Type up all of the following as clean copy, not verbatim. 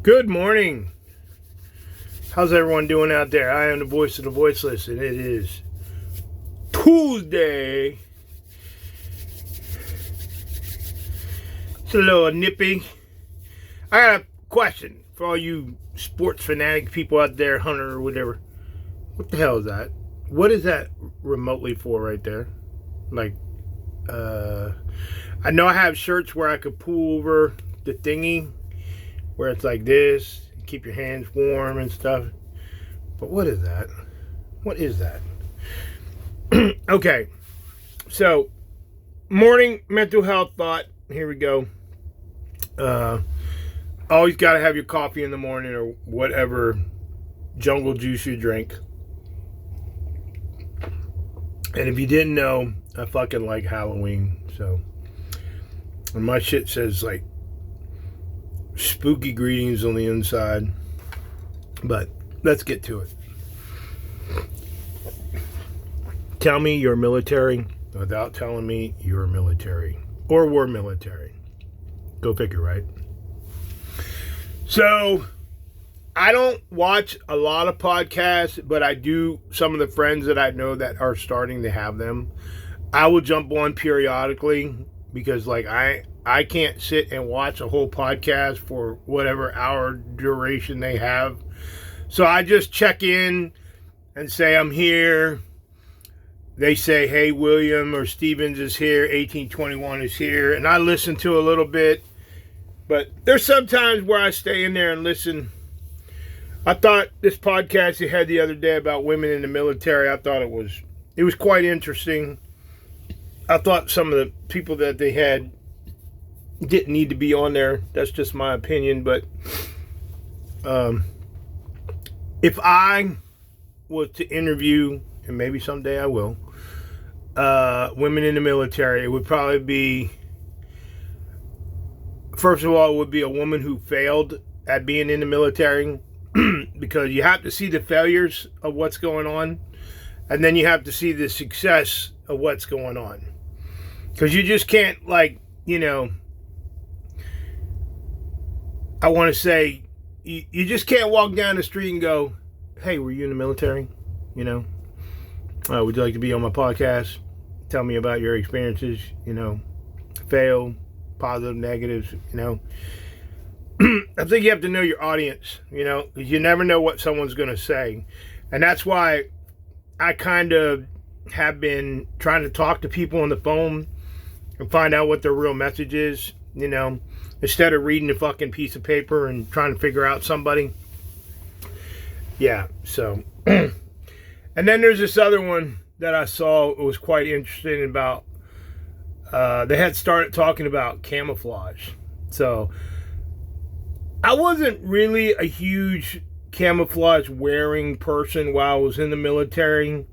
Good morning. How's everyone doing out there? I am the voice of the voiceless, and it is Tuesday. It's a little nippy. I got a question for all you sports fanatic people out there, Hunter or whatever. What the hell is that? What is that remotely for right there? Like, I know I have shirts where I could pull over the thingy where it's like this, keep your hands warm and stuff. But what is that? What is that? Okay, so morning mental health thought. Here we go. Always got to have your coffee in the morning or whatever jungle juice you drink. And if you didn't know, I fucking like Halloween. So, and my shit says like spooky greetings on the inside. But let's get to it. Tell me you're military without telling me you're military. Or we're military. Go figure, right? So, I don't watch a lot of podcasts, but I do. Some of the friends that I know that are starting to have them, I will jump on periodically because like I can't sit and watch a whole podcast for whatever hour duration they have. So I just check in and say I'm here. They say, hey, William or Stevens is here. 1821 is here. And I listen to a little bit. But there's some times where I stay in there and listen. I thought this podcast you had the other day about women in the military, I thought it was quite interesting. I thought some of the people that they had didn't need to be on there. That's just my opinion. But if I was to interview, and maybe someday I will, women in the military, it would probably be, first of all, it would be a woman who failed at being in the military because you have to see the failures of what's going on, and then you have to see the success of what's going on. Because you just can't, like, you know, I want to say, you just can't walk down the street and go, hey, were you in the military? You know, would you like to be on my podcast? Tell me about your experiences, you know, fail, positive, negatives, you know. I think you have to know your audience, you know, because you never know what someone's going to say. And that's why I kind of have been trying to talk to people on the phone and find out what their real message is, you know, instead of reading a fucking piece of paper and trying to figure out somebody. Yeah, so. And then there's this other one that I saw. It was quite interesting about, they had started talking about camouflage. So, I wasn't really a huge camouflage wearing person while I was in the military.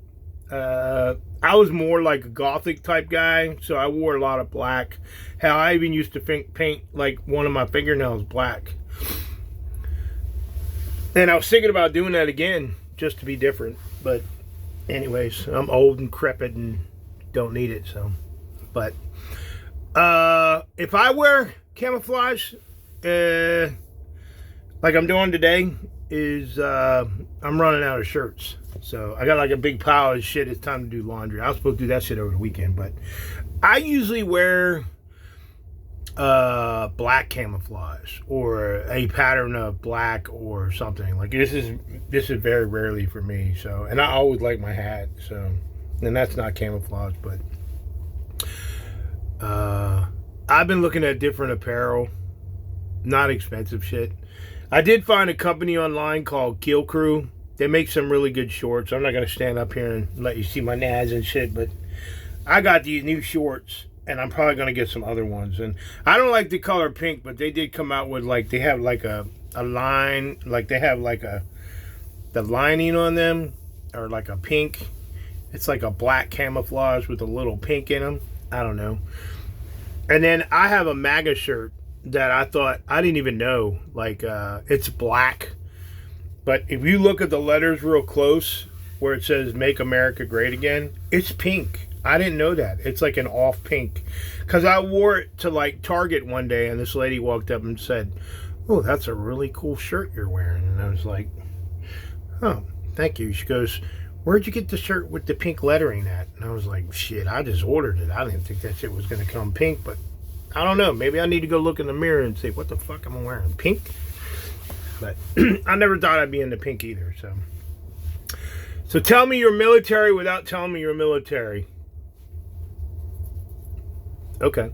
I was more like a gothic type guy, so I wore a lot of black. Hell, I even used to paint like one of my fingernails black. And I was thinking about doing that again, just to be different. But anyways, I'm old and decrepit and don't need it, so. But if I wear camouflage, like I'm doing today, is I'm running out of shirts. So I got like a big pile of shit. It's time to do laundry. I was supposed to do that shit over the weekend, but I usually wear black camouflage or a pattern of black or something. Like this is very rarely for me. So, and I always like my hat. So, and that's not camouflage, but I've been looking at different apparel, not expensive shit. I did find a company online called Kill Crew. They make some really good shorts. I'm not going to stand up here and let you see my nads and shit, but I got these new shorts, and I'm probably going to get some other ones. And I don't like the color pink, but they did come out with, like, they have, like, a line, like, they have, like, the lining on them, or, like, a pink. It's like a black camouflage with a little pink in them. I don't know. And then I have a MAGA shirt that I thought, I didn't even know, like, it's black, but if you look at the letters real close, where it says Make America Great Again, it's pink. I didn't know that. It's like an off pink, because I wore it to, like, Target one day, and this lady walked up and said, "Oh, that's a really cool shirt you're wearing." And I was like, "Oh, thank you." She goes, "Where'd you get the shirt with the pink lettering at?" And I was like, "Shit, I just ordered it. I didn't think that shit was going to come pink, but I don't know. Maybe I need to go look in the mirror and say, what the fuck am I wearing? Pink?" But I never thought I'd be into pink either. So tell me you're military without telling me you're military. Okay.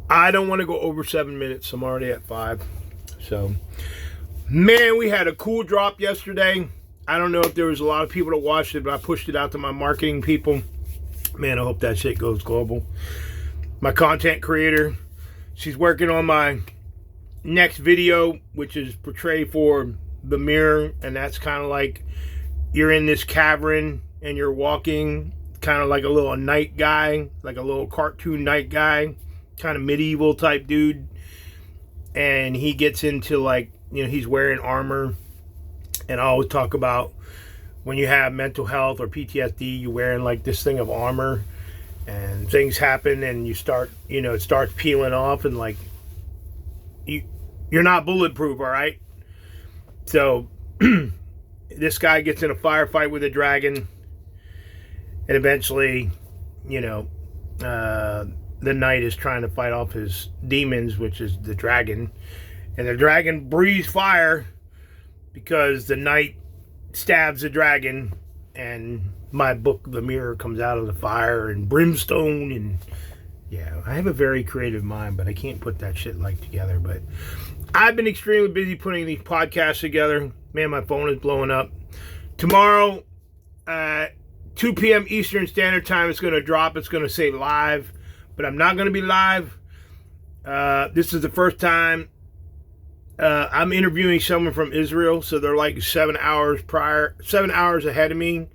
I don't want to go over 7 minutes. I'm already at 5. So, man, we had a cool drop yesterday. I don't know if there was a lot of people that watched it, but I pushed it out to my marketing people. Man, I hope that shit goes global. My content creator, she's working on my next video, which is portray for the mirror. And that's kind of like you're in this cavern and you're walking, kind of like a little night guy, like a little cartoon night guy, kind of medieval type dude. And he gets into like, you know, he's wearing armor. And I always talk about when you have mental health or PTSD, you're wearing like this thing of armor and things happen and you start, you know, it starts peeling off and like you're not bulletproof, all right? So this guy gets in a firefight with a dragon and eventually, you know, the knight is trying to fight off his demons, which is the dragon. And the dragon breathes fire because the knight stabs the dragon, and my book, The Mirror, comes out of the fire and brimstone. And yeah, I have a very creative mind, but I can't put that shit like together. But I've been extremely busy putting these podcasts together. Man, my phone is blowing up. Tomorrow, 2 p.m. Eastern Standard Time, it's going to drop. It's going to say live, but I'm not going to be live. This is the first time I'm interviewing someone from Israel, so they're like 7 hours ahead of me.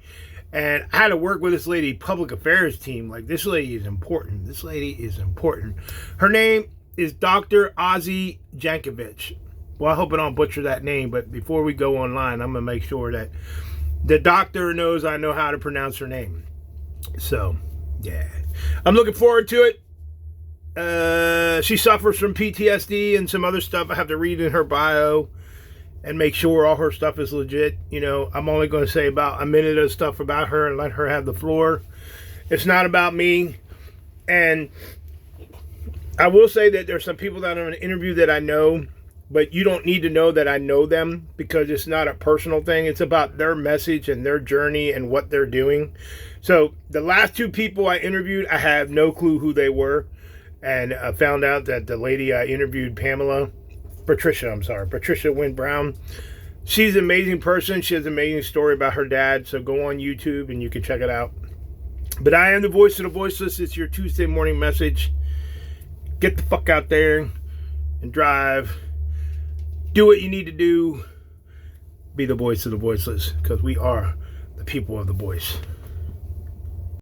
And I had to work with this lady, public affairs team. Like, this lady is important. This lady is important. Her name is Dr. Ozzy Jankovic. Well, I hope I don't butcher that name, but before we go online, I'm going to make sure that the doctor knows I know how to pronounce her name. So, yeah. I'm looking forward to it. She suffers from PTSD and some other stuff I have to read in her bio and make sure all her stuff is legit. You know, I'm only going to say about a minute of stuff about her and let her have the floor. It's not about me. And I will say that there's some people that I'm going to interview that I know, but you don't need to know that I know them because it's not a personal thing. It's about their message and their journey and what they're doing. So the last 2 people I interviewed, I have no clue who they were. And I found out that the lady I interviewed, Patricia Wynn Brown, she's an amazing person. She has an amazing story about her dad. So go on YouTube and you can check it out. But I am the voice of the voiceless. It's your Tuesday morning message. Get the fuck out there and drive. Do what you need to do. Be the voice of the voiceless, because we are the people of the voice.